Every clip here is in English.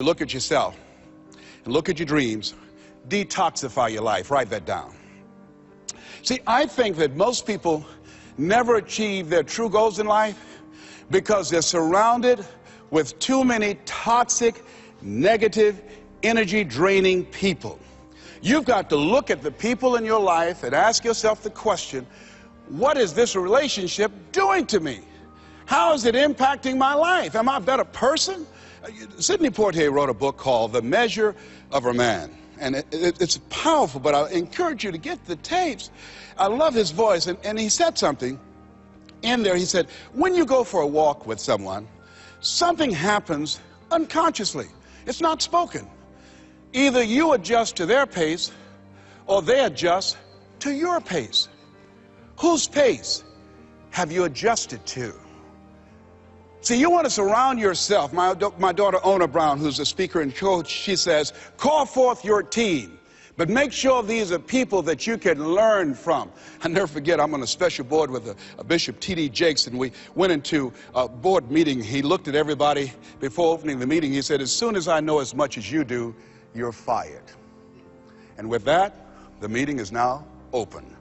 Look at yourself and look at your dreams. Detoxify your life. Write that down. See, I think that most people never achieve their true goals in life because they're surrounded with too many toxic, negative, energy-draining people. You've got to look at the people in your life and ask yourself the question, what is this relationship doing to me? How is it impacting my life? Am I a better person? Sidney Poitier wrote a book called The Measure of a Man. And it's powerful, but I encourage you to get the tapes. I love his voice, and he said something in there. He said, when you go for a walk with someone, something happens unconsciously. It's not spoken. Either you adjust to their pace, or they adjust to your pace. Whose pace have you adjusted to? See, you want to surround yourself. My daughter, Ona Brown, who's a speaker and coach, she says, call forth your team, but make sure these are people that you can learn from. I'll never forget, I'm on a special board with a Bishop T.D. Jakes, and we went into a board meeting. He looked at everybody before opening the meeting. He said, as soon as I know as much as you do, you're fired. And with that, the meeting is now open.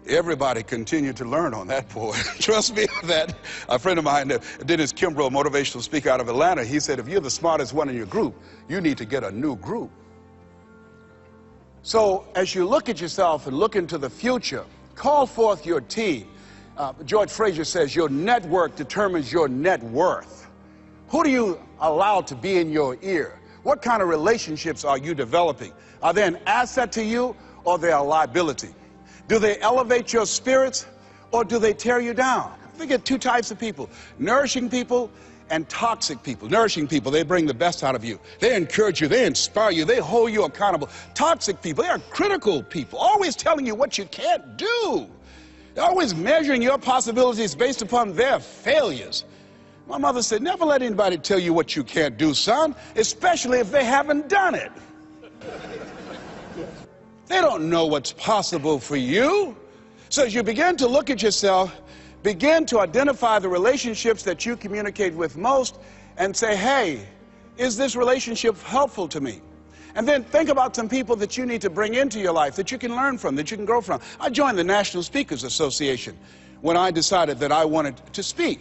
Everybody continued to learn on that board. Trust me on that. A friend of mine, Dennis Kimbrough, motivational speaker out of Atlanta, he said, if you're the smartest one in your group, you need to get a new group. So as you look at yourself and look into the future, call forth your team. George Fraser says your network determines your net worth. Who do you allow to be in your ear? What kind of relationships are you developing? Are they an asset to you, or they are a liability? Do they elevate your spirits, or do they tear you down? I think of two types of people: nourishing people and toxic people. Nourishing people, they bring the best out of you. They encourage you, they inspire you, they hold you accountable. Toxic people, they are critical people, always telling you what you can't do. They're always measuring your possibilities based upon their failures. My mother said, never let anybody tell you what you can't do, son, especially if they haven't done it. They don't know what's possible for you. So as you begin to look at yourself, begin to identify the relationships that you communicate with most and say, hey, is this relationship helpful to me? And then think about some people that you need to bring into your life that you can learn from, that you can grow from. I joined the National Speakers Association when I decided that I wanted to speak.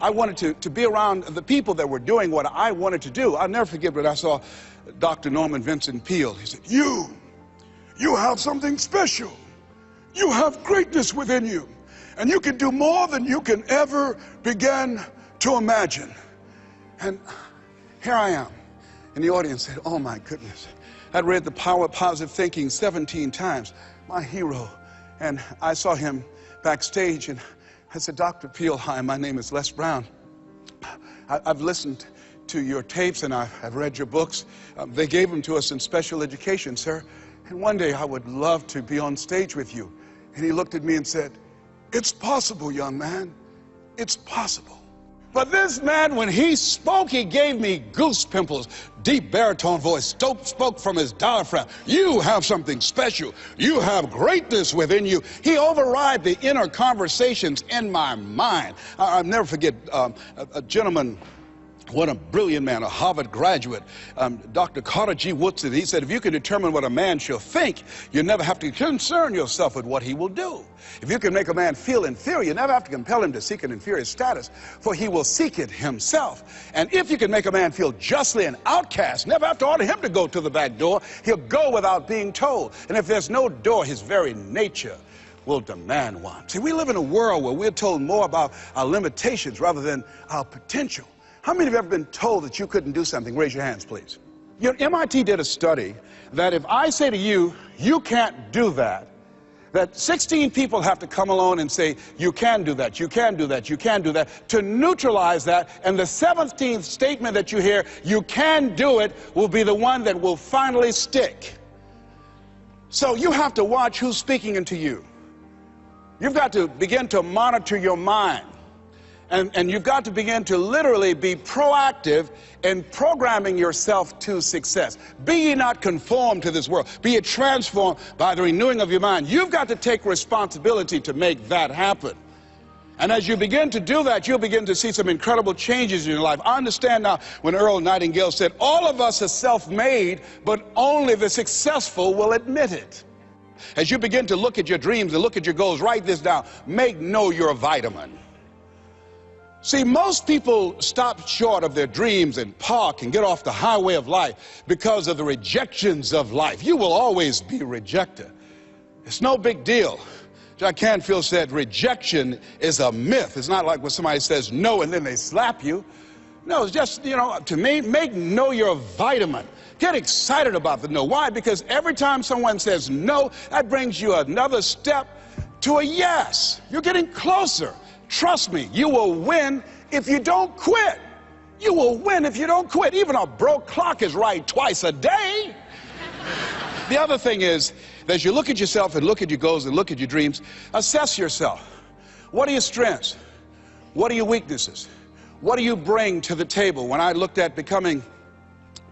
I wanted to be around the people that were doing what I wanted to do. I'll never forget when I saw Dr. Norman Vincent Peale. He said, you have something special. You have greatness within you. And you can do more than you can ever begin to imagine. And here I am. And the audience said, oh my goodness. I'd read The Power of Positive Thinking 17 times. My hero. And I saw him backstage, and I said, Dr. Peale, hi, my name is Les Brown. I've listened to your tapes and I've read your books. They gave them to us in special education, sir. And one day I would love to be on stage with you. And he looked at me and said, it's possible, young man. It's possible. But this man, when he spoke, he gave me goose pimples. Deep baritone voice, spoke from his diaphragm. You have something special. You have greatness within you. He override the inner conversations in my mind. I'll never forget a gentleman, what a brilliant man, a Harvard graduate, Dr. Carter G. Woodson. He said, if you can determine what a man shall think, you never have to concern yourself with what he will do. If you can make a man feel inferior, you never have to compel him to seek an inferior status, for he will seek it himself. And if you can make a man feel justly an outcast, never have to order him to go to the back door. He'll go without being told. And if there's no door, his very nature will demand one. See, we live in a world where we're told more about our limitations rather than our potential. How many have ever been told that you couldn't do something? Raise your hands, please. You know, MIT did a study that if I say to you, you can't do that, that 16 people have to come along and say, you can do that, you can do that, you can do that, to neutralize that, and the 17th statement that you hear, you can do it, will be the one that will finally stick. So you have to watch who's speaking into you. You've got to begin to monitor your mind. And you've got to begin to literally be proactive in programming yourself to success. Be ye not conformed to this world. Be ye transformed by the renewing of your mind. You've got to take responsibility to make that happen. And as you begin to do that, you'll begin to see some incredible changes in your life. I understand now when Earl Nightingale said, all of us are self-made, but only the successful will admit it. As you begin to look at your dreams and look at your goals, write this down. Know you're a vitamin. See, most people stop short of their dreams and park and get off the highway of life because of the rejections of life. You will always be rejected. It's no big deal. Jack Canfield said rejection is a myth. It's not like when somebody says no and then they slap you. No, it's just, to me, know you're a vitamin. Get excited about the no. Why? Because every time someone says no, that brings you another step to a yes. You're getting closer. Trust me, you will win if you don't quit. You will win if you don't quit. Even a broke clock is right twice a day. The other thing is, as you look at yourself and look at your goals and look at your dreams, assess yourself. What are your strengths? What are your weaknesses? What do you bring to the table? When I looked at becoming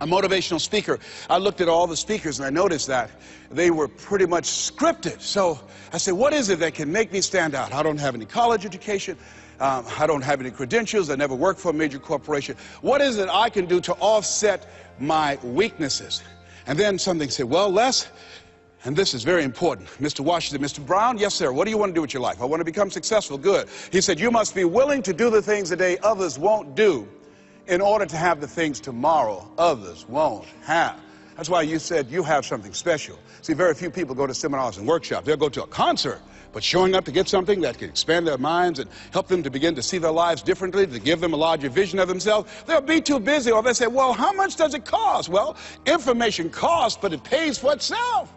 a motivational speaker, I looked at all the speakers and I noticed that they were pretty much scripted. So I said, what is it that can make me stand out? I don't have any college education. I don't have any credentials. I never worked for a major corporation. What is it I can do to offset my weaknesses? And then something said, well, Les, and this is very important. Mr. Washington, Mr. Brown, yes, sir. What do you want to do with your life? I want to become successful. Good. He said, you must be willing to do the things today others won't do in order to have the things tomorrow others won't have. That's why you said you have something special. See, very few people go to seminars and workshops. They'll go to a concert, but showing up to get something that can expand their minds and help them to begin to see their lives differently, to give them a larger vision of themselves, they'll be too busy. Or they say, well, how much does it cost? Well, information costs, but it pays for itself.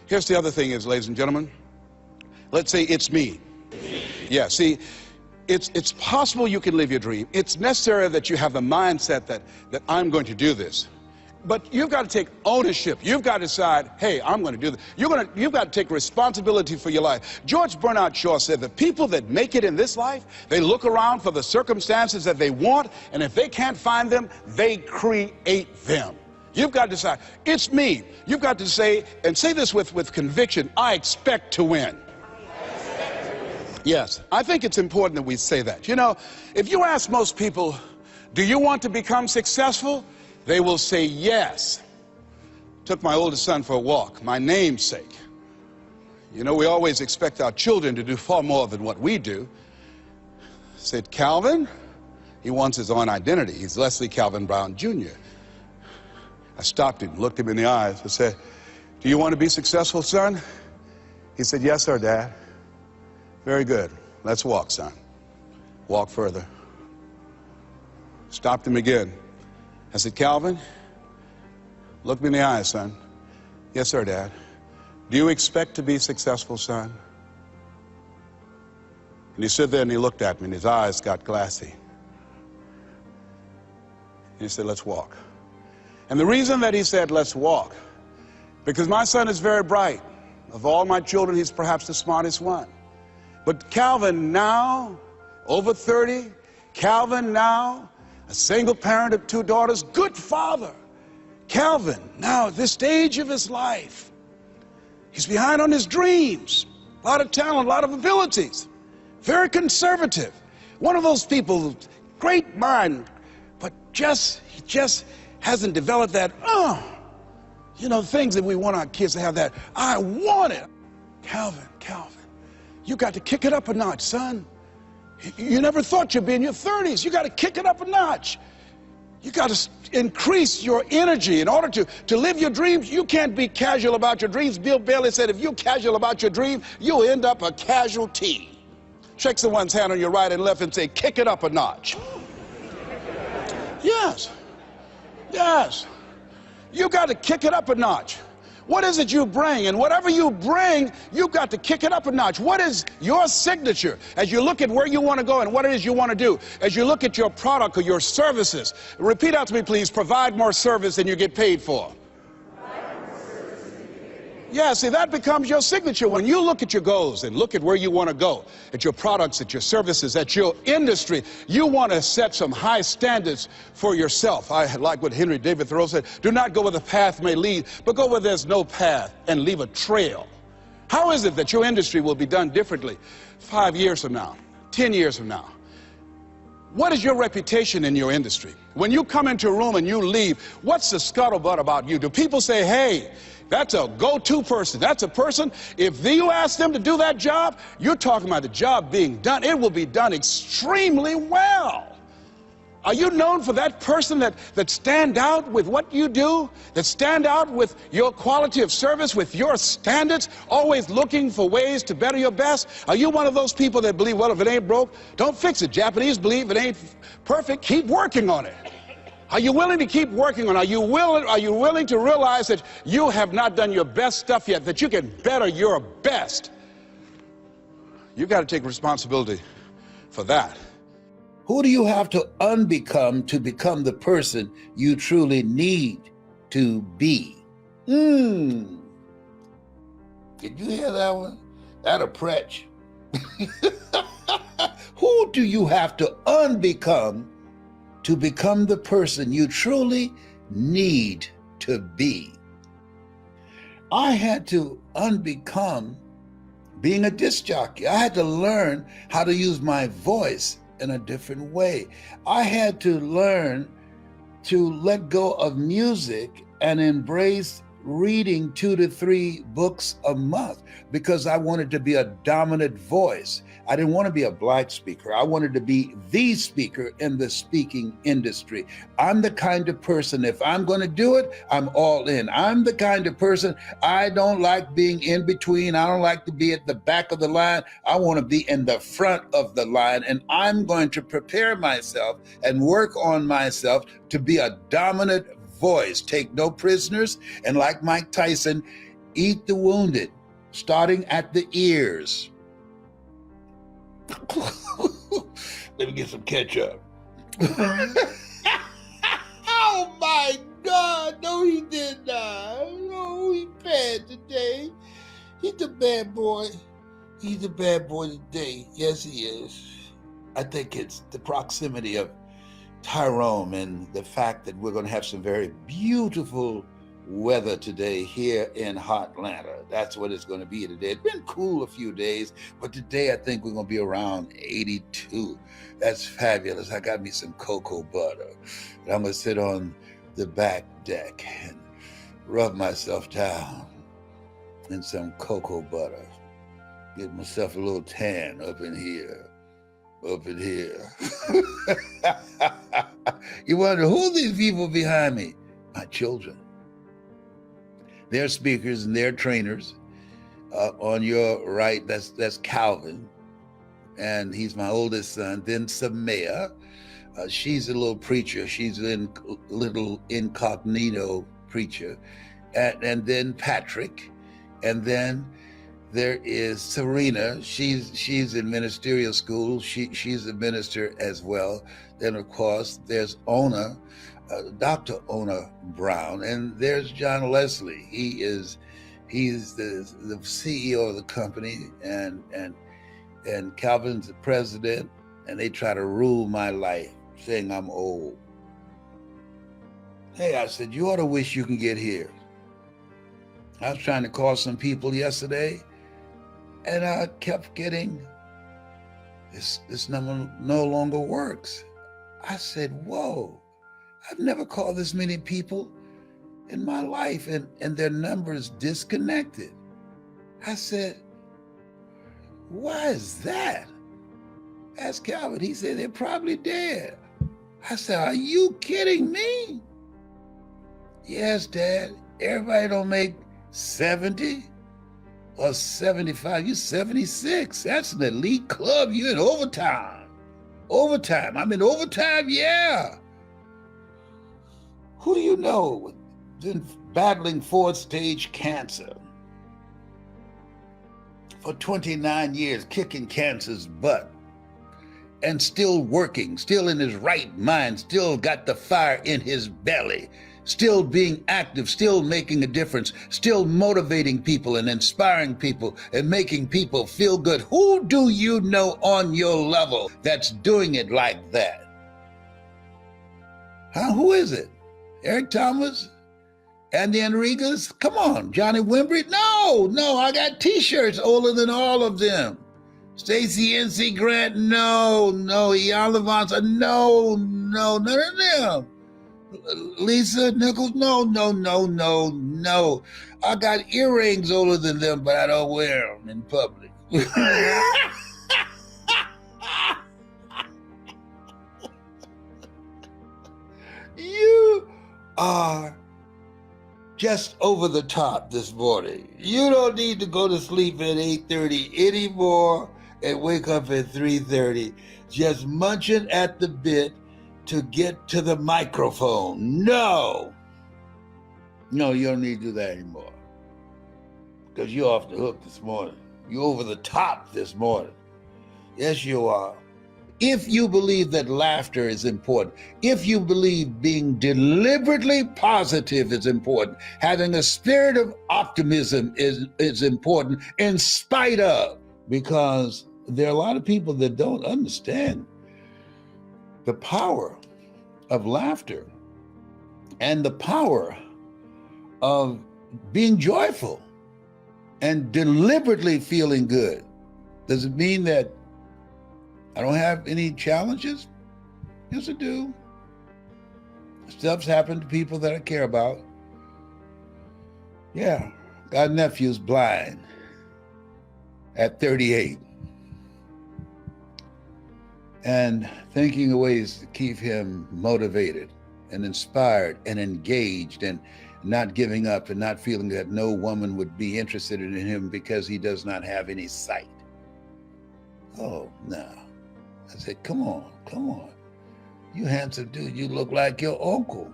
Here's the other thing is, ladies and gentlemen, let's say it's me. Yeah, see, it's possible you can live your dream. It's necessary that you have the mindset that I'm going to do this. But you've got to take ownership. You've got to decide, hey, I'm going to do this. You've got to take responsibility for your life. George Bernard Shaw said the people that make it in this life, they look around for the circumstances that they want, and if they can't find them, they create them. You've got to decide, it's me. You've got to say, and say this with conviction, I expect to win. Yes, I think it's important that we say that. If you ask most people, do you want to become successful? They will say yes. Took my oldest son for a walk, my namesake. We always expect our children to do far more than what we do. Said, Calvin, he wants his own identity. He's Leslie Calvin Brown, Jr. I stopped him, looked him in the eyes, and said, do you want to be successful, son? He said, yes, sir, Dad. Very good. Let's walk, son. Walk further. Stopped him again. I said, Calvin, look me in the eyes, son. Yes, sir, Dad. Do you expect to be successful, son? And he stood there and he looked at me and his eyes got glassy. And he said, let's walk. And the reason that he said, let's walk, because my son is very bright. Of all my children, he's perhaps the smartest one. But Calvin now, over 30, Calvin now, a single parent of 2 daughters, good father. Calvin, now at this stage of his life, he's behind on his dreams. A lot of talent, a lot of abilities. Very conservative. One of those people, great mind, but he just hasn't developed that, things that we want our kids to have that, I want it. Calvin, you got to kick it up a notch, son. You never thought you'd be in your 30s. You got to kick it up a notch. You got to increase your energy in order to live your dreams. You can't be casual about your dreams. Bill Bailey said, if you're casual about your dream, you'll end up a casualty. Shake someone's hand on your right and left and say, kick it up a notch. Yes. You got to kick it up a notch. What is it you bring? And whatever you bring, you've got to kick it up a notch. What is your signature as you look at where you want to go and what it is you want to do? As you look at your product or your services, repeat out to me, please, provide more service than you get paid for. Yeah, see, that becomes your signature. When you look at your goals and look at where you want to go, at your products, at your services, at your industry, you want to set some high standards for yourself. I like what Henry David Thoreau said, do not go where the path may lead, but go where there's no path and leave a trail. How is it that your industry will be done differently 5 years from now, 10 years from now? What is your reputation in your industry? When you come into a room and you leave, what's the scuttlebutt about you? Do people say, hey, that's a go-to person? That's a person, if you ask them to do that job, you're talking about the job being done. It will be done extremely well. Are you known for that person that stand out with what you do, that stand out with your quality of service, with your standards, always looking for ways to better your best? Are you one of those people that believe, well, if it ain't broke, don't fix it? Japanese believe if it ain't perfect, keep working on it. Are you willing to keep working on it? Are you willing to realize that you have not done your best stuff yet, that you can better your best? You got to take responsibility for that. Who do you have to unbecome to become the person you truly need to be? Did you hear that one? That'll pretch. Who do you have to unbecome to become the person you truly need to be? I had to unbecome being a disc jockey. I had to learn how to use my voice in a different way. I had to learn to let go of music and embrace reading 2 to 3 books a month because I wanted to be a dominant voice. I didn't want to be a black speaker. I wanted to be the speaker in the speaking industry. I'm the kind of person, if I'm going to do it, I'm all in. I'm the kind of person, I don't like being in between. I don't like to be at the back of the line. I want to be in the front of the line, and I'm going to prepare myself and work on myself to be a dominant voice, take no prisoners, and like Mike Tyson, eat the wounded, starting at the ears. Let me get some ketchup. Oh my God, no he did not. No, he bad today. He's the bad boy. He's the bad boy today. Yes, he is. I think it's the proximity of Tyrone and the fact that we're going to have some very beautiful weather today here in hot Atlanta. That's what it's going to be today. It's been cool a few days, but today I think we're going to be around 82. That's fabulous. I got me some cocoa butter. And I'm going to sit on the back deck and rub myself down in some cocoa butter. Get myself a little tan up in here. You wonder who these people behind me? My children. They're speakers and they're trainers. On your right, that's Calvin, and he's my oldest son. Then Samaya, she's a little preacher. She's a little incognito preacher. And then Patrick, and then there is Serena. She's in ministerial school. She's a minister as well. Then of course there's Ona, Dr. Ona Brown, and there's John Leslie. He's the CEO of the company, and Calvin's the president, and they try to rule my life, saying I'm old. Hey, I said, you ought to wish you can get here. I was trying to call some people yesterday, and I kept getting, this number no longer works. I said, whoa, I've never called this many people in my life, and their numbers disconnected. I said, why is that? Asked Calvin. He said, they're probably dead. I said, are you kidding me? Yes, Dad. Everybody don't make 70 or 75. You're 76. That's an elite club. You're in overtime. Overtime. I'm in overtime, yeah. Who do you know been battling 4th stage cancer for 29 years, kicking cancer's butt, and still working, still in his right mind, still got the fire in his belly, still being active, still making a difference, still motivating people and inspiring people and making people feel good? Who do you know on your level that's doing it like that? Huh? Who is it? Eric Thomas? Andy Enriquez? Come on, Johnny Wimbrey? No, I got t-shirts older than all of them. Stacey NC Grant, no. Ian Levanza, no. None of them. Lisa Nichols, no. I got earrings older than them, but I don't wear them in public. You are just over the top this morning. You don't need to go to sleep at 8:30 anymore and wake up at 3:30, just munching at the bit to get to the microphone. No, you don't need to do that anymore, because you're off the hook this morning. You're over the top this morning. Yes, you are. If you believe that laughter is important, if you believe being deliberately positive is important, having a spirit of optimism is important in spite of, because there are a lot of people that don't understand the power of laughter and the power of being joyful and deliberately feeling good. Does it mean that I don't have any challenges? Yes, I do. Stuff's happened to people that I care about. Yeah, got a nephew's blind at 38. And thinking of ways to keep him motivated and inspired and engaged and not giving up and not feeling that no woman would be interested in him because he does not have any sight. Oh, no. I said, come on. You handsome dude, you look like your uncle.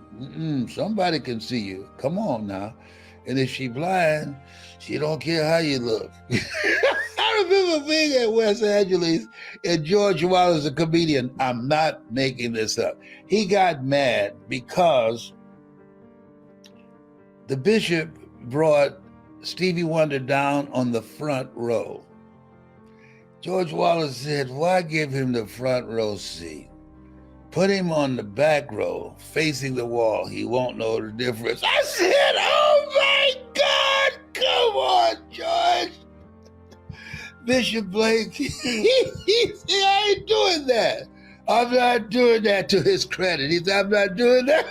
Somebody can see you. Come on now. And if she blind, she don't care how you look. I remember being at West Angeles and George Wallace, a comedian. I'm not making this up. He got mad because the bishop brought Stevie Wonder down on the front row. George Wallace said, why give him the front row seat? Put him on the back row, facing the wall. He won't know the difference. I said, oh my God, come on, George. Bishop Blake, he said, I ain't doing that. I'm not doing that, to his credit. He said, I'm not doing that.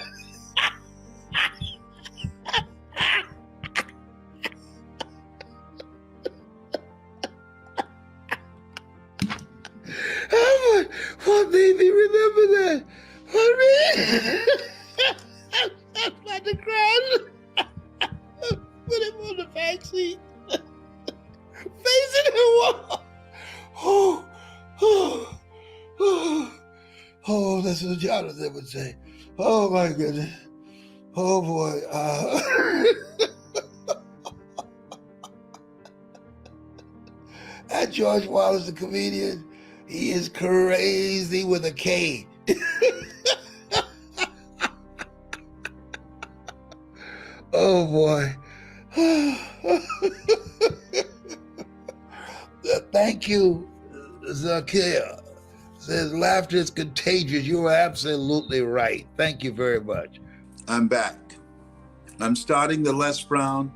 What made me remember that? What made I'm about to cry. Put him on the back seat. Facing the wall. Oh, that's what Jonathan would say. Oh my goodness. Oh boy. And George Wallace, the comedian, he is crazy with a K. Oh boy. Thank you, Zakia. Says laughter is contagious. You are absolutely right. Thank you very much. I'm back. I'm starting the Les Brown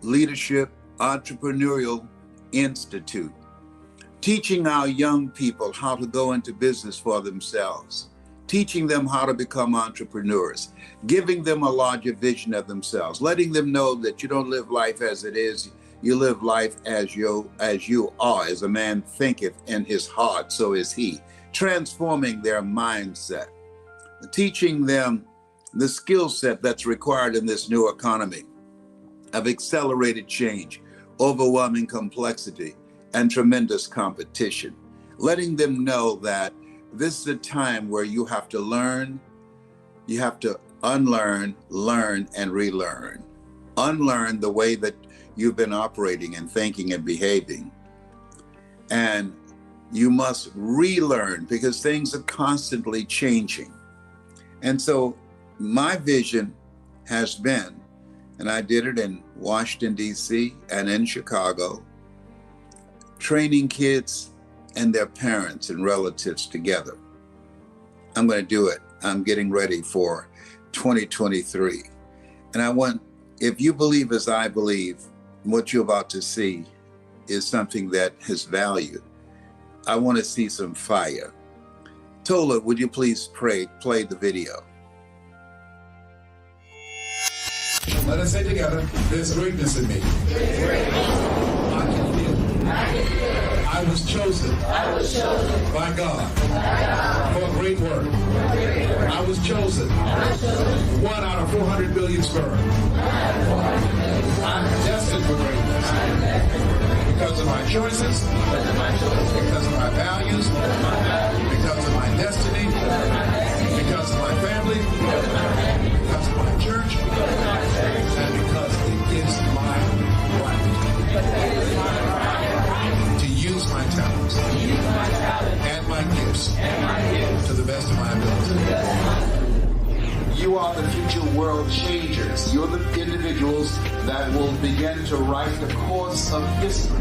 Leadership Entrepreneurial Institute, teaching our young people how to go into business for themselves, teaching them how to become entrepreneurs, giving them a larger vision of themselves, letting them know that you don't live life as it is, you live life as you are. As a man thinketh in his heart, so is he. Transforming their mindset, teaching them the skill set that's required in this new economy of accelerated change, overwhelming complexity, and tremendous competition. Letting them know that this is a time where you have to learn, you have to unlearn, learn, and relearn. Unlearn the way that you've been operating and thinking and behaving. And you must relearn, because things are constantly changing. And so my vision has been, and I did it in Washington, D.C. and in Chicago, training kids and their parents and relatives together. I'm going to do it. I'm getting ready for 2023. And I want, if you believe as I believe, what you're about to see is something that has value. I want to see some fire. Tola, would you please play the video? Let us say together, there's greatness in me. I can feel it. I was chosen by God for a great work. I was chosen 1 out of 400 billion sperm. I'm destined for greatness because of my choices, because of my values, because of my destiny, because of my family, because of my church, and because it is my right to use my talents and my gifts to the best of my ability. You are the future world changers. You're the individuals that will begin to write the course of history.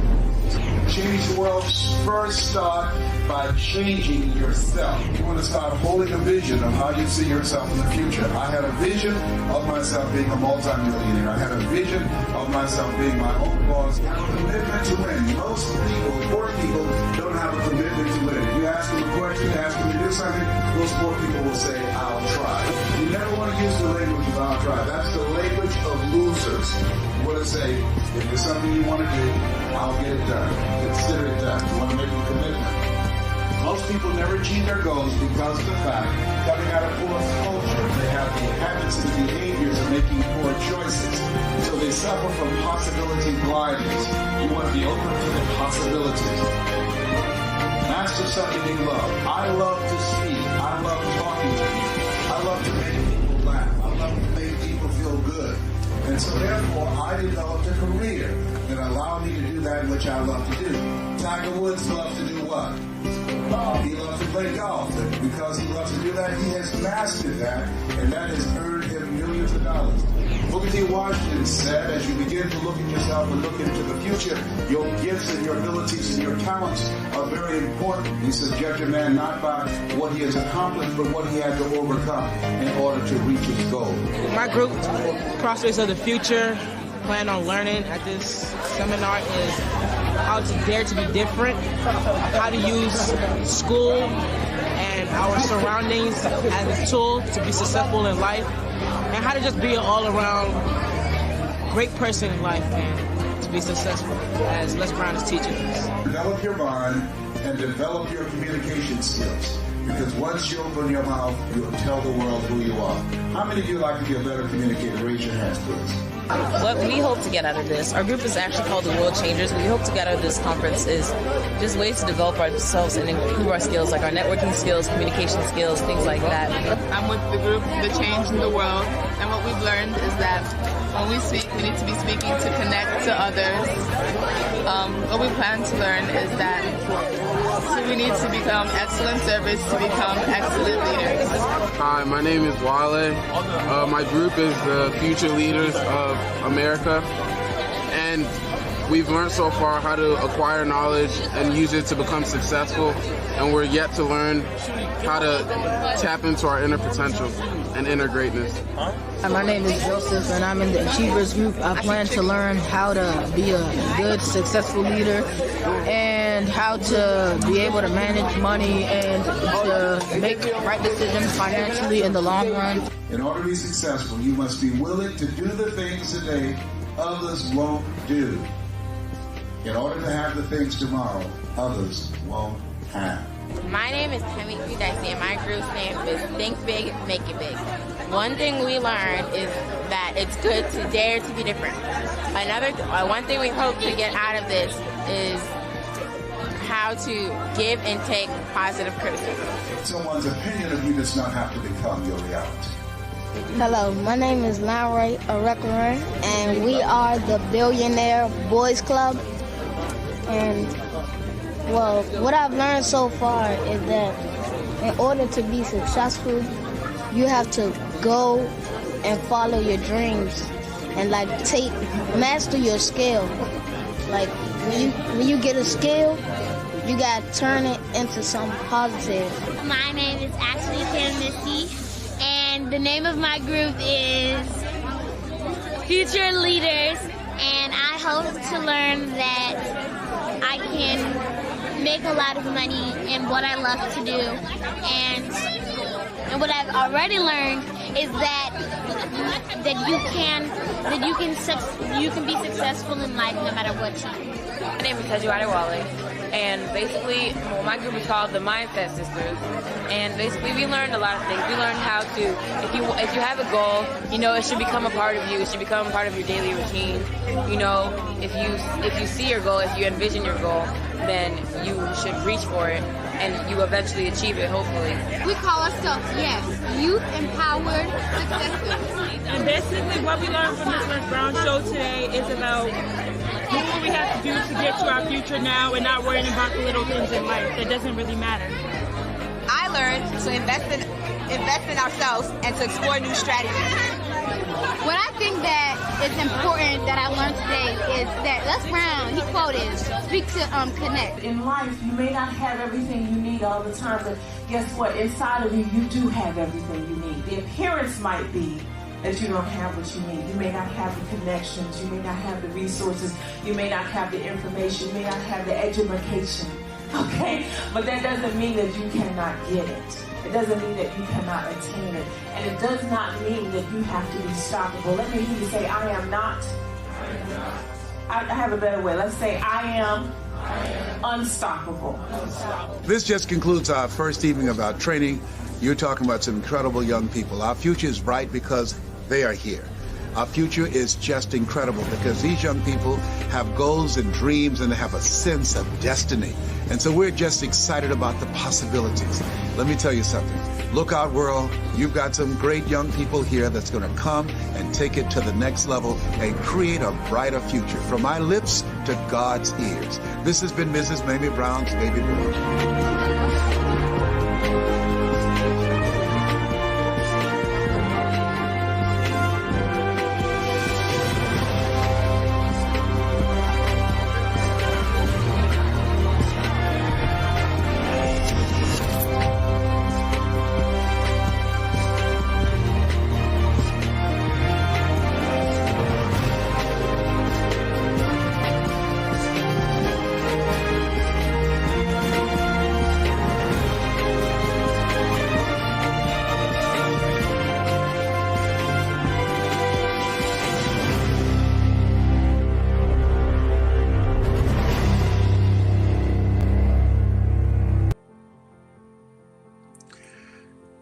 Change the world first start by changing yourself. You want to start holding a vision of how you see yourself in the future. I had a vision of myself being a multimillionaire. I had a vision of myself being my own boss. I have a commitment to win. Most people, poor people, don't have a commitment to win. If you ask them a question, ask them to do something, those poor people will say, I'll try. You never want to use the language of I'll try. That's the language of losers. You want to say, if there's something you want to do, I'll get it done. Consider it done. You want to make a commitment. Most people never achieve their goals because of the fact, coming out of poor culture, they have the habits and behaviors of making poor choices. So they suffer from possibility blindness. You want to be open to the possibilities. Master something you love. I love to speak. I love talking to people. I love to make people laugh. I love to make people feel good. And so therefore, I developed a career that allowed me to do that which I love to do. Tiger Woods loves to do what? He loves to play golf. And because he loves to do that, he has mastered that, and that has earned him millions of dollars. Booker T. Washington said, as you begin to look at yourself and look into the future, your gifts and your abilities and your talents are very important. He says, judge a man not by what he has accomplished, but what he had to overcome in order to reach his goal. My group, Prospects of the Future, plan on learning at this seminar is how to dare to be different, how to use school and our surroundings as a tool to be successful in life, and how to just be an all-around great person in life and to be successful, as Les Brown is teaching us. Develop your mind and develop your communication skills. Because once you open your mouth, you'll tell the world who you are. How many of you like to be a better communicator? Raise your hands, please. What we hope to get out of this, our group is actually called the World Changers. What we hope to get out of this conference is just ways to develop ourselves and improve our skills, like our networking skills, communication skills, things like that. I'm with the group, The Change in the World, and what we've learned is that when we speak, we need to be speaking to connect to others. What we plan to learn is that we need to become excellent servants to become excellent leaders. Hi, my name is Wale. My group is the Future Leaders of America, and we've learned so far how to acquire knowledge and use it to become successful, and we're yet to learn how to tap into our inner potential and inner greatness. My name is Joseph, and I'm in the Achievers group. I plan to learn how to be a good, successful leader and how to be able to manage money and to make right decisions financially in the long run. In order to be successful, you must be willing to do the things today others won't do. In order to have the things tomorrow others won't have. My name is Mamie and my group's name is Think Big, Make It Big. One thing we learned is that it's good to dare to be different. One thing we hope to get out of this is how to give and take positive criticism. Someone's opinion of you does not have to become your reality. Hello, my name is Larry Arecaran, and we are the Billionaire Boys Club. And well, what I've learned so far is that in order to be successful, you have to go and follow your dreams and master your skill. Like when you get a skill, you gotta turn it into something positive. My name is actually Kim Missy, and the name of my group is Future Leaders, and I hope to learn that can make a lot of money in what I love to do. And what I've already learned is that you can be successful in life no matter what you do. My name is Tejuade Wale, and basically, my group is called the Mindset Sisters. And basically, we learned a lot of things. We learned how to, if you have a goal, you know, it should become a part of you. It should become a part of your daily routine. You know, if you see your goal, if you envision your goal, then you should reach for it, and you eventually achieve it, hopefully. We call ourselves, youth empowered successors. And basically, what we learned from this Les Brown show today is about doing what we have to do to get to our future now and not worrying about the little things in life. That doesn't really matter. I learned to invest in ourselves and to explore new strategies. What I think that is important that I learned today is that Les Brown, he quoted, speak to connect. In life, you may not have everything you need all the time, but guess what? Inside of you, you do have everything you need. The appearance might be that you don't have what you need. You may not have the connections. You may not have the resources. You may not have the information. You may not have the education. Okay? But that doesn't mean that you cannot get it. It doesn't mean that you cannot attain it. And it does not mean that you have to be stoppable. Let me hear you say, I am not. I have a better way. Let's say, I am unstoppable. This just concludes our first evening of our training. You're talking about some incredible young people. Our future is bright because they are here. Our future is just incredible because these young people have goals and dreams and they have a sense of destiny. And so we're just excited about the possibilities. Let me tell you something. Look out, world. You've got some great young people here that's going to come and take it to the next level and create a brighter future. From my lips to God's ears. This has been Mrs. Mamie Brown's Baby Boy.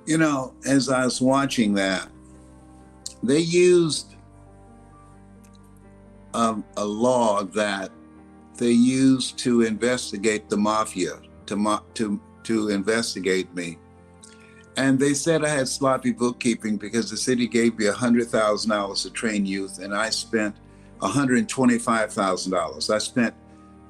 You know, as I was watching that, they used a law that they used to investigate the mafia, to investigate me. And they said I had sloppy bookkeeping because the city gave me $100,000 to train youth, and I spent $125,000. I spent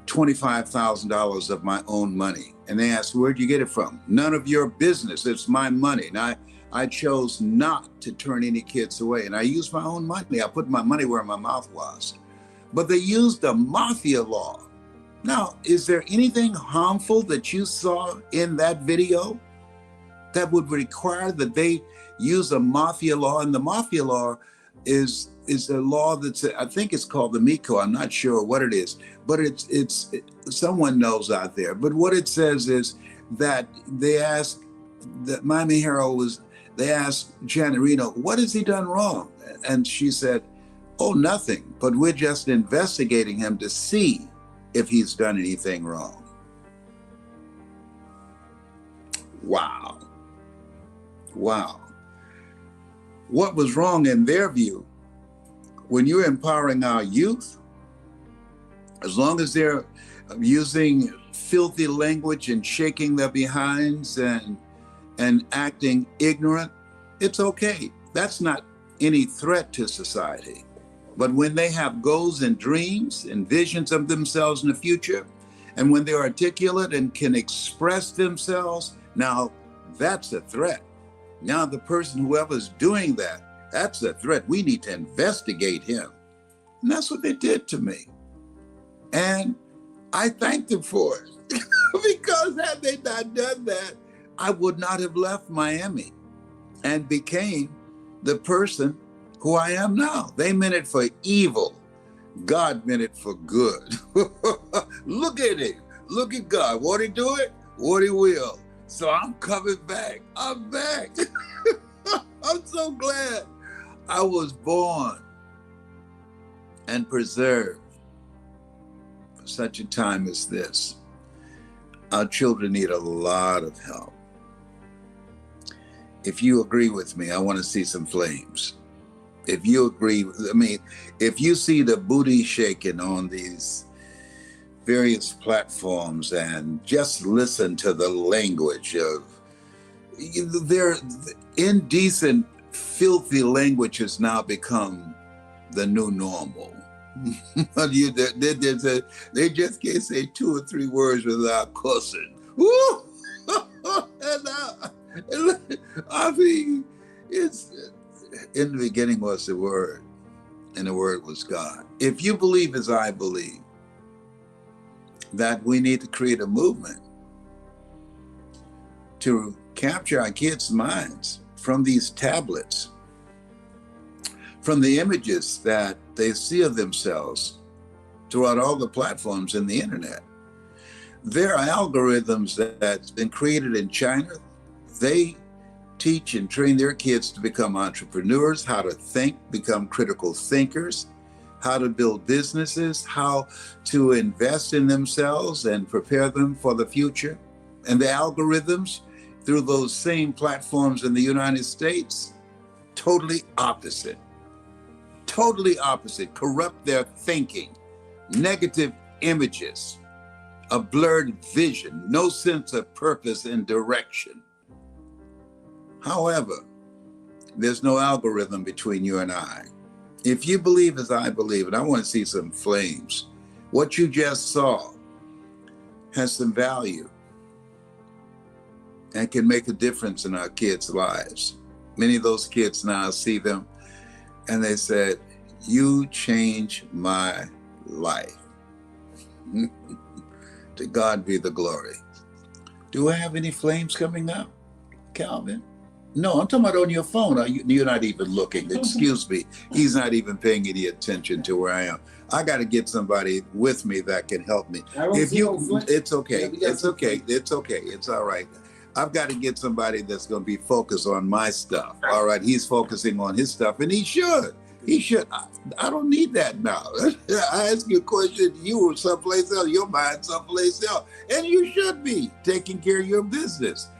$25,000 of my own money. And they asked, where'd you get it from? None of your business, it's my money. And I chose not to turn any kids away. And I used my own money. I put my money where my mouth was. But they used the mafia law. Now, is there anything harmful that you saw in that video that would require that they use a mafia law? And the mafia law is a law that's, I think it's called the MICO. I'm not sure what it is, but it's someone knows out there. But what it says is that they asked, that Mamie Harold they asked Janet Reno, what has he done wrong? And she said, oh, nothing, but we're just investigating him to see if he's done anything wrong. Wow. Wow. What was wrong in their view? When you're empowering our youth, as long as they're using filthy language and shaking their behinds and acting ignorant, it's okay. That's not any threat to society. But when they have goals and dreams and visions of themselves in the future, and when they're articulate and can express themselves, now that's a threat. Now the person, whoever's doing that, that's a threat. We need to investigate him. And that's what they did to me. And I thanked them for it. Because had they not done that, I would not have left Miami and became the person who I am now. They meant it for evil. God meant it for good. Look at him. Look at God. Won't he do it? Won't he will? So I'm coming back. I'm back. I'm so glad I was born and preserved for such a time as this. Our children need a lot of help. If you agree with me, I want to see some flames. If you agree, I mean, if you see the booty shaking on these various platforms and just listen to the language of their indecent, filthy language has now become the new normal. They just can't say 2 or 3 words without cussing. Woo! I mean, it's in the beginning was the Word, and the Word was God. If you believe as I believe, that we need to create a movement to capture our kids' minds from these tablets, from the images that they see of themselves throughout all the platforms in the internet. There are algorithms that's been created in China. They teach and train their kids to become entrepreneurs, how to think, become critical thinkers, how to build businesses, how to invest in themselves and prepare them for the future. And the algorithms through those same platforms in the United States, totally opposite, corrupt their thinking, negative images, a blurred vision, no sense of purpose and direction. However, there's no algorithm between you and I. If you believe as I believe, and I want to see some flames, what you just saw has some value and can make a difference in our kids' lives. Many of those kids now see them and they said, "You changed my life." To God be the glory. Do I have any flames coming up, Calvin? No, I'm talking about on your phone. You're not even looking. Excuse me. He's not even paying any attention to where I am. I got to get somebody with me that can help me. It's okay. It's okay. It's okay. It's all right. I've got to get somebody that's going to be focused on my stuff. All right. He's focusing on his stuff, and he should. He should. I don't need that now. I ask you a question. You were someplace else. Your mind someplace else, and you should be taking care of your business.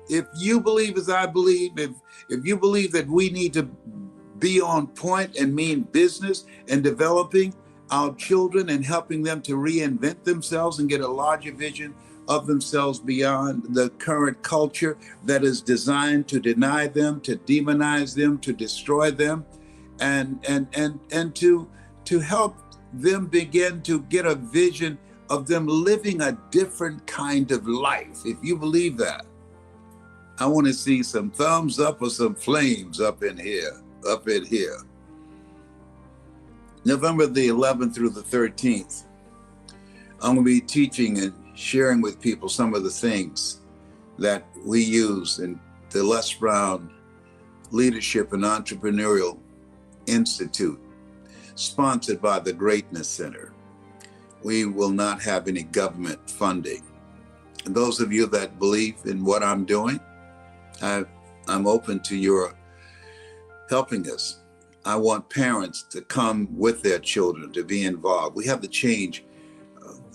If you believe as I believe, if you believe that we need to be on point and mean business and developing our children and helping them to reinvent themselves and get a larger vision of themselves beyond the current culture that is designed to deny them, to demonize them, to destroy them, and to help them begin to get a vision of them living a different kind of life. If you believe that, I want to see some thumbs up or some flames up in here. November the 11th through the 13th, I'm going to be teaching and sharing with people some of the things that we use in the Les Brown Leadership and Entrepreneurial Institute, sponsored by the Greatness Center. We will not have any government funding. And those of you that believe in what I'm doing, I'm open to your helping us. I want parents to come with their children, to be involved. We have to change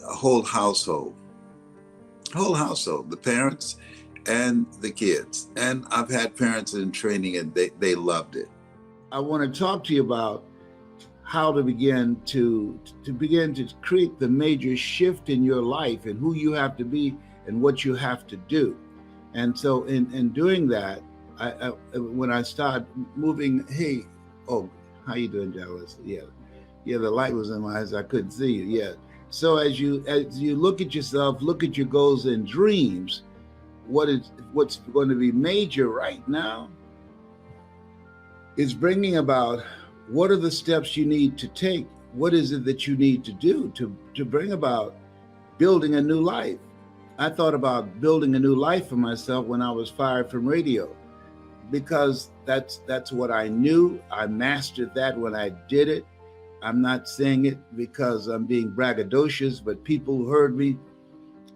a whole household, the parents and the kids. And I've had parents in training and they loved it. I want to talk to you about how to begin to create the major shift in your life and who you have to be and what you have to do. And so in doing that, when I start moving, how you doing, Dallas? Yeah, the light was in my eyes, I couldn't see you. Yeah. So as you look at yourself, look at your goals and dreams, what's going to be major right now is bringing about what are the steps you need to take? What is it that you need to do to bring about building a new life? I thought about building a new life for myself when I was fired from radio, because that's what I knew. I mastered that when I did it. I'm not saying it because I'm being braggadocious, but people who heard me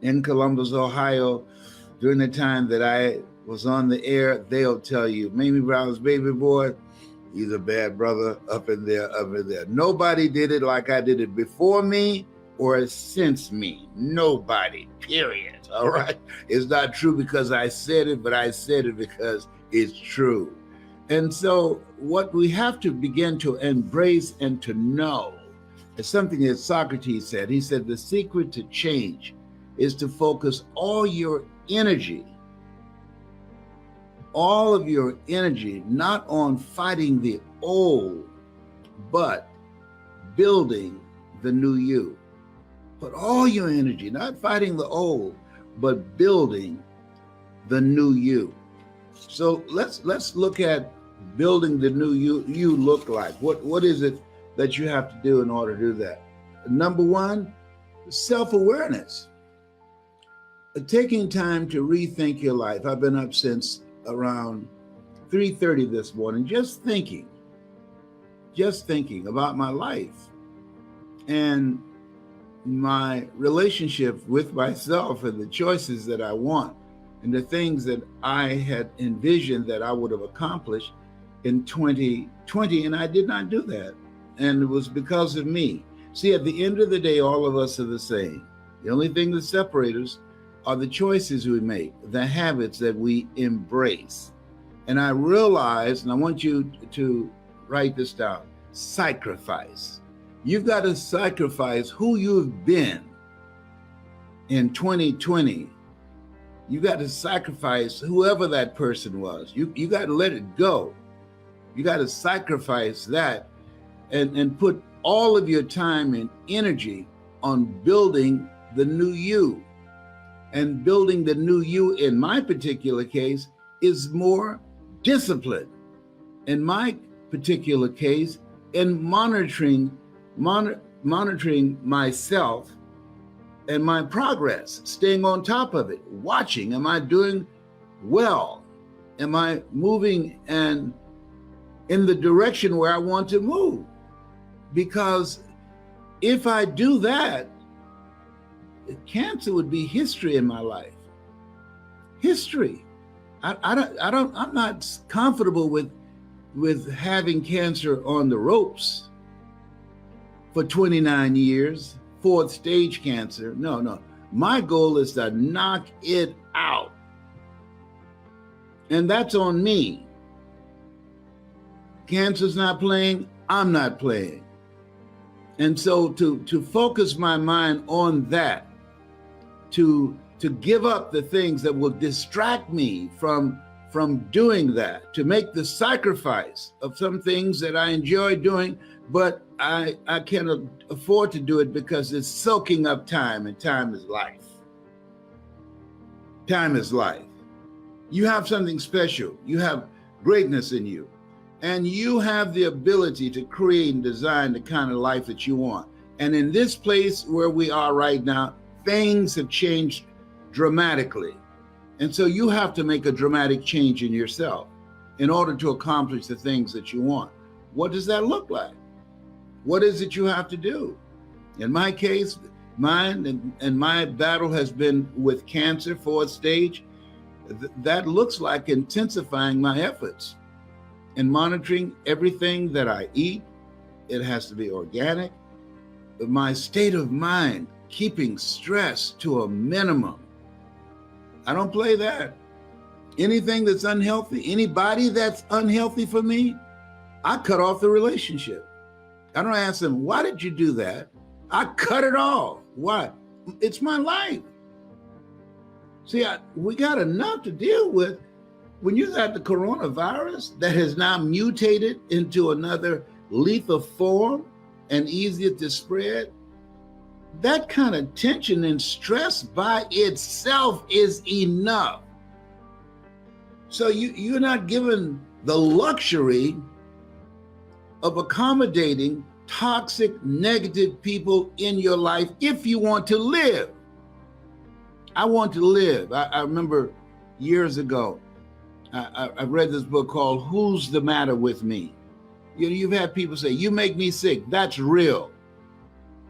in Columbus, Ohio, during the time that I was on the air, they'll tell you, Mamie Brown's baby boy, he's a bad brother up in there. Nobody did it like I did it before me or since me. Nobody, period. All right? It's not true because I said it, but I said it because it's true. And so what we have to begin to embrace and to know is something that Socrates said. He said, the secret to change is to focus all your energy, all of your energy, not on fighting the old, but building the new you. Put all your energy, not fighting the old, but building the new you. So let's look at building the new you look like. What is it that you have to do in order to do that? Number one, self-awareness. Taking time to rethink your life. I've been up since around 3:30 this morning, just thinking about my life and my relationship with myself and the choices that I want and the things that I had envisioned that I would have accomplished in 2020, and I did not do that. And it was because of me. See, at the end of the day, all of us are the same. The only thing that separates us are the choices we make, the habits that we embrace. And I realized, and I want you to write this down, sacrifice. You've got to sacrifice who you've been in 2020. You got to sacrifice whoever that person was. You got to let it go. You got to sacrifice that and put all of your time and energy on building the new you. And building the new you, in my particular case, is more discipline. In my particular case, in monitoring myself and my progress, staying on top of it, watching, am I doing well? Am I moving and in the direction where I want to move? Because if I do that, cancer would be history in my life. History. I'm not comfortable with having cancer on the ropes for 29 years, 4th stage cancer. No. My goal is to knock it out. And that's on me. Cancer's not playing, I'm not playing. And so to focus my mind on that, to give up the things that will distract me from doing that, to make the sacrifice of some things that I enjoy doing, but I can't afford to do it because it's soaking up time, and time is life. Time is life. You have something special. You have greatness in you. And you have the ability to create and design the kind of life that you want. And in this place where we are right now, things have changed dramatically. And so you have to make a dramatic change in yourself in order to accomplish the things that you want. What does that look like? What is it you have to do? In my case, mine and my battle has been with cancer, 4th stage. That looks like intensifying my efforts and monitoring everything that I eat. It has to be organic. But my state of mind, keeping stress to a minimum. I don't play that. Anything that's unhealthy, anybody that's unhealthy for me, I cut off the relationship. I don't ask them, why did you do that? I cut it off. Why? It's my life. See, we got enough to deal with. When you got the coronavirus that has now mutated into another lethal form and easier to spread, that kind of tension and stress by itself is enough. So you're not given the luxury of accommodating toxic, negative people in your life if you want to live. I want to live. I remember years ago, I read this book called Who's the Matter with Me? You know, you've had people say, you make me sick. That's real.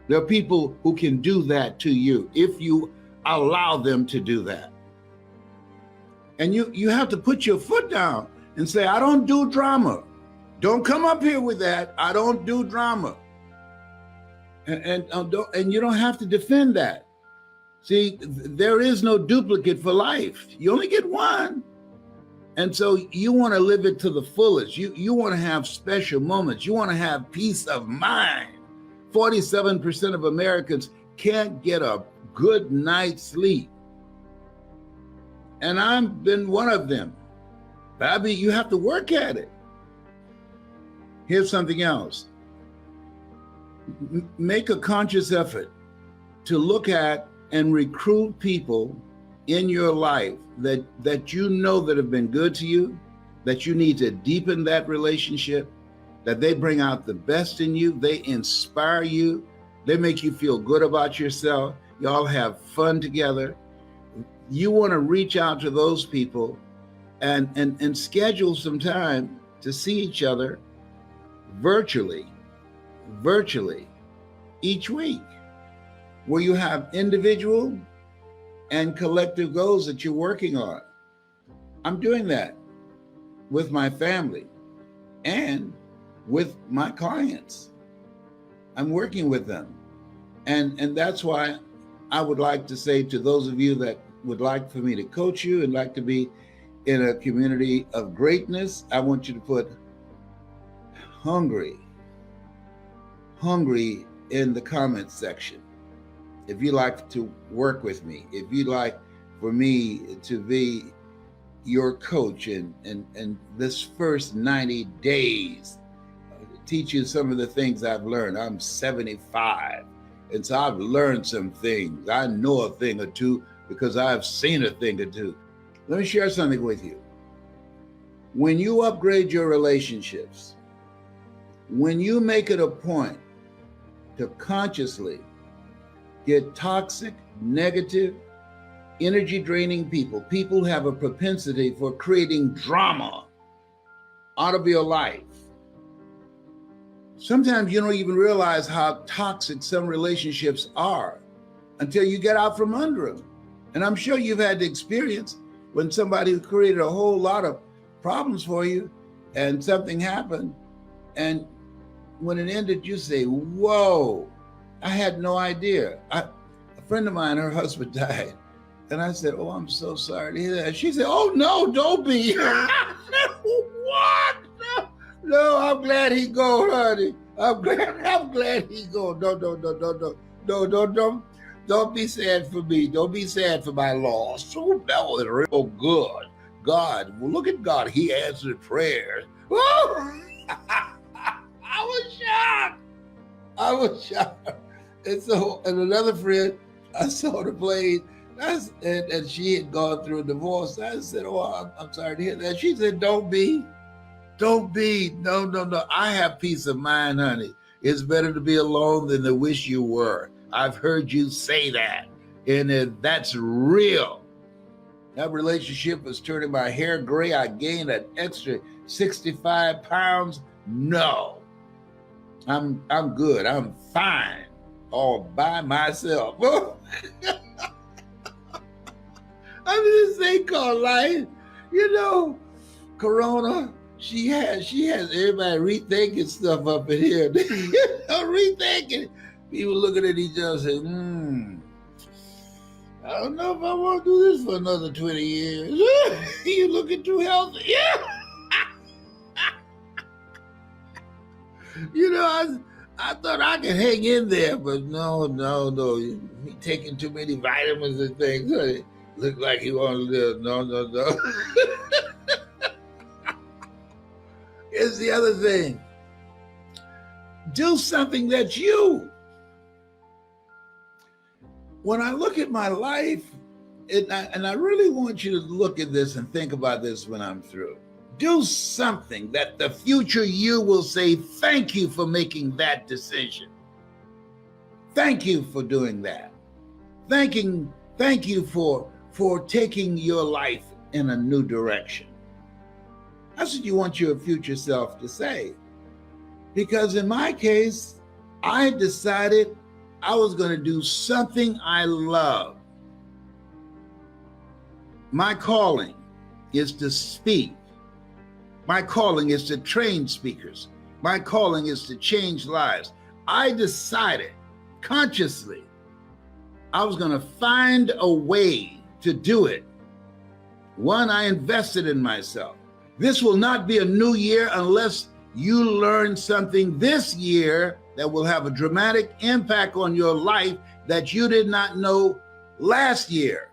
There are people who can do that to you if you allow them to do that. And you have to put your foot down and say, I don't do drama. Don't come up here with that. I don't do drama. And you don't have to defend that. See, there is no duplicate for life. You only get one. And so you want to live it to the fullest. You want to have special moments. You want to have peace of mind. 47% of Americans can't get a good night's sleep. And I've been one of them. Bobby, you have to work at it. Here's something else. Make a conscious effort to look at and recruit people in your life that you know that have been good to you, that you need to deepen that relationship, that they bring out the best in you, they inspire you, they make you feel good about yourself, y'all have fun together. You want to reach out to those people and schedule some time to see each other virtually each week, where you have individual and collective goals that you're working on. I'm doing that with my family and with my clients. I'm working with them. And that's why I would like to say to those of you that would like for me to coach you and like to be in a community of greatness, I want you to put hungry in the comments section. If you like to work with me, if you'd like for me to be your coach and this first 90 days, teach you some of the things I've learned. I'm 75, and so I've learned some things. I know a thing or two because I've seen a thing or two. Let me share something with you. When you upgrade your relationships, when you make it a point to consciously get toxic, negative, energy-draining people who have a propensity for creating drama out of your life. Sometimes you don't even realize how toxic some relationships are until you get out from under them. And I'm sure you've had the experience when somebody who created a whole lot of problems for you and something happened, and when it ended, you say, whoa, I had no idea. A friend of mine, her husband died. And I said, oh, I'm so sorry to hear that. She said, oh, no, don't be. I said, what? No, I'm glad he go, honey. I'm glad he go. No. Don't be sad for me. Don't be sad for my loss. So that was real good. God, well, look at God. He answered prayers. Oh! I was shocked. And another friend, I saw the plane, and she had gone through a divorce. I said, oh, I'm sorry to hear that. She said, don't be. No. I have peace of mind, honey. It's better to be alone than to wish you were. I've heard you say that, and that's real. That relationship was turning my hair gray. I gained an extra 65 pounds. No. I'm good. I'm fine all by myself. I'm in this thing called life. You know, Corona, she has everybody rethinking stuff up in here. Rethinking. People looking at each other saying, I don't know if I want to do this for another 20 years. You looking too healthy. Yeah. You know, I thought I could hang in there, but no. He taking too many vitamins and things. It looked like he wanted to live. No. Here's the other thing. Do something that's you. When I look at my life, and I really want you to look at this and think about this when I'm through. Do something that the future you will say, thank you for making that decision. Thank you for doing that. Thank you for taking your life in a new direction. That's what you want your future self to say. Because in my case, I decided I was going to do something I love. My calling is to speak. My calling is to train speakers. My calling is to change lives. I decided consciously I was going to find a way to do it. One, I invested in myself. This will not be a new year unless you learn something this year that will have a dramatic impact on your life that you did not know last year,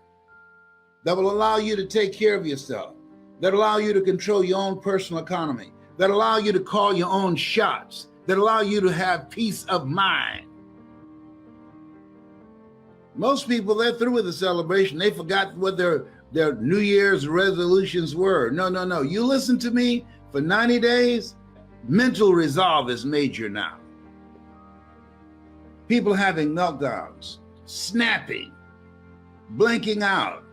that will allow you to take care of yourself, that allow you to control your own personal economy, that allow you to call your own shots, that allow you to have peace of mind. Most people, they're through with the celebration. They forgot what their New Year's resolutions were. No. You listen to me for 90 days, mental resolve is major now. People having meltdowns, snapping, blinking out.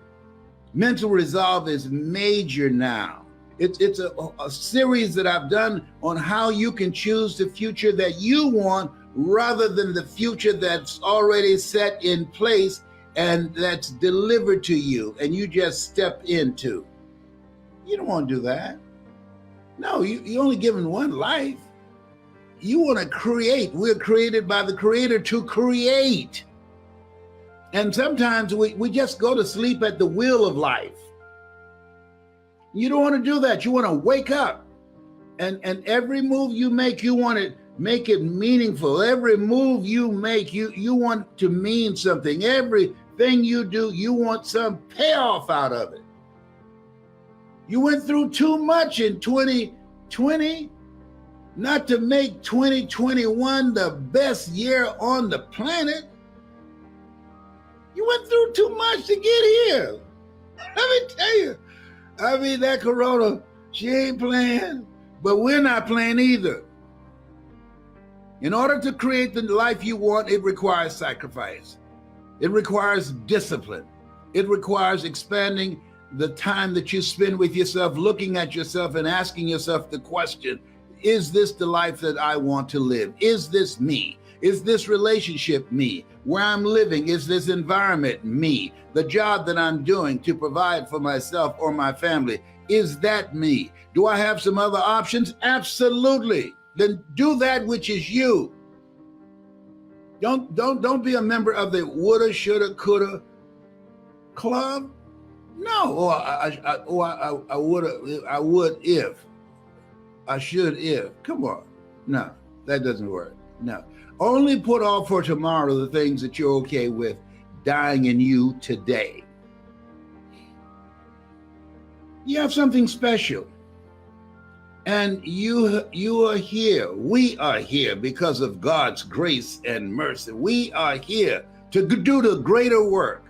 Mental resolve is major now. It's a series that I've done on how you can choose the future that you want rather than the future that's already set in place and that's delivered to you and you just step into. You don't want to do that. No, you're only given one life. You want to create. We're created by the Creator to create. And sometimes we just go to sleep at the wheel of life. You don't want to do that. You want to wake up. And every move you make, you want to make it meaningful. Every move you make, you want to mean something. Everything you do, you want some payoff out of it. You went through too much in 2020 not to make 2021 the best year on the planet. You went through too much to get here. Let me tell you. I mean, that Corona, she ain't playing, but we're not playing either. In order to create the life you want, it requires sacrifice. It requires discipline. It requires expanding the time that you spend with yourself, looking at yourself and asking yourself the question, is this the life that I want to live? Is this me? Is this relationship me? Where I'm living, is this environment me? The job that I'm doing to provide for myself or my family, is that me? Do I have some other options? Absolutely. Then do that which is you. Don't be a member of the woulda, shoulda, coulda club. No, I would if. I should if. Come on. No, that doesn't work. No. Only put off for tomorrow the things that you're okay with dying in you today. You have something special. And you are here. We are here because of God's grace and mercy. We are here to do the greater work.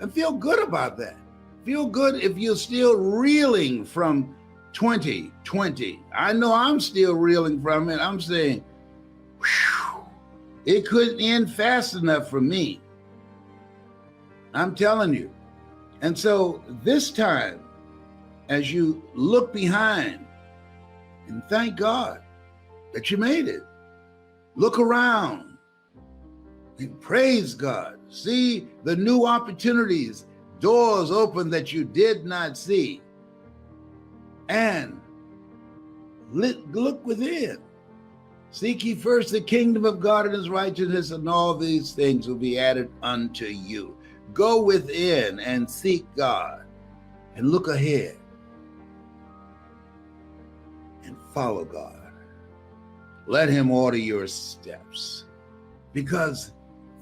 And feel good about that. Feel good if you're still reeling from 2020. I know I'm still reeling from it. I'm saying, whew, it couldn't end fast enough for me. I'm telling you. And so this time, as you look behind and thank God that you made it, look around and praise God. See the new opportunities, doors open that you did not see. And look within. Seek ye first the kingdom of God and his righteousness, and all these things will be added unto you. Go within and seek God and look ahead and follow God. Let him order your steps, because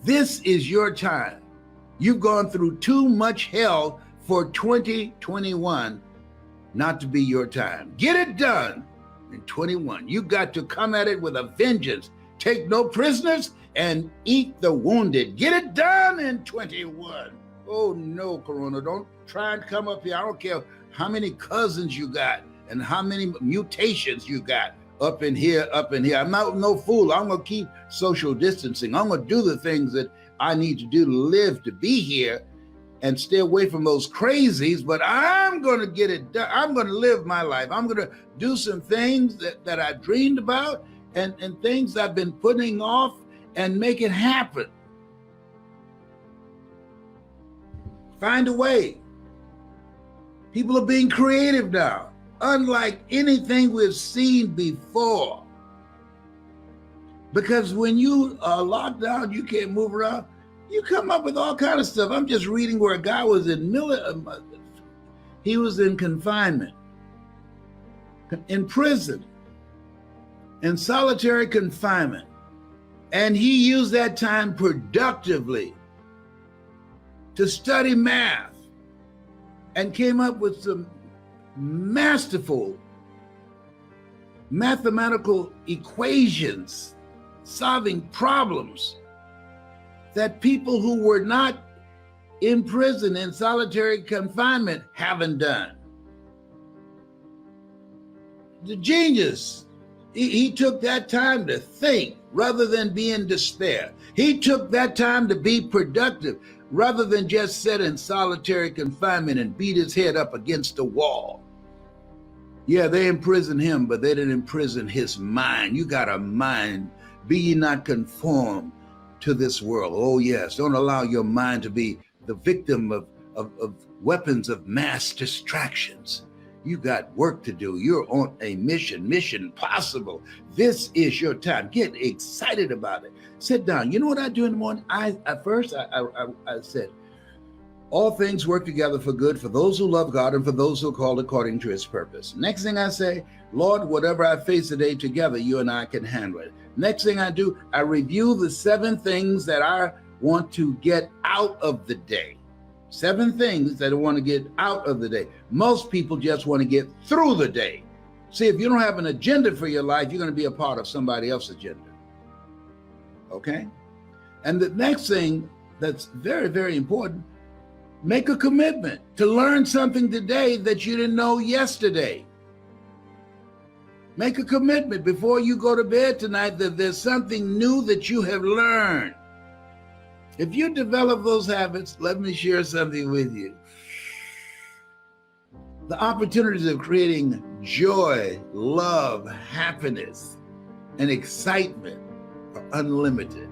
this is your time. You've gone through too much hell for 2021 not to be your time. Get it done in 21. You got to come at it with a vengeance. Take no prisoners and eat the wounded. Get it done in 21. Oh no, Corona, don't try and come up here. I don't care how many cousins you got and how many mutations you got up in here, up in here. I'm not no fool. I'm gonna keep social distancing. I'm gonna do the things that I need to do to live, to be here. and stay away from those crazies, but I'm going to get it done. I'm going to live my life. I'm going to do some things that I dreamed about and things I've been putting off and make it happen. Find a way. People are being creative now, unlike anything we've seen before. Because when you are locked down, you can't move around, you come up with all kind of stuff. I'm just reading where a guy was he was in confinement, in prison, in solitary confinement. And he used that time productively to study math and came up with some masterful mathematical equations, solving problems that people who were not in prison in solitary confinement haven't done. The genius, he took that time to think rather than be in despair. He took that time to be productive rather than just sit in solitary confinement and beat his head up against a wall. Yeah, they imprisoned him, but they didn't imprison his mind. You got a mind. Be ye not conformed to this world. Oh yes, don't allow your mind to be the victim of weapons of mass distractions. You got work to do. You're on a mission possible. This is your time. Get excited about it. Sit down. You know what I do in the morning? I said, all things work together for good for those who love God and for those who are called according to his purpose. Next thing I say, Lord, whatever I face today, together you and I can handle it. Next thing I do, I review the 7 things that I want to get out of the day. 7 things that I want to get out of the day. Most people just want to get through the day. See, if you don't have an agenda for your life, you're going to be a part of somebody else's agenda. Okay? And the next thing that's very, very important, make a commitment to learn something today that you didn't know yesterday. Make a commitment before you go to bed tonight that there's something new that you have learned. If you develop those habits, let me share something with you. The opportunities of creating joy, love, happiness, and excitement are unlimited.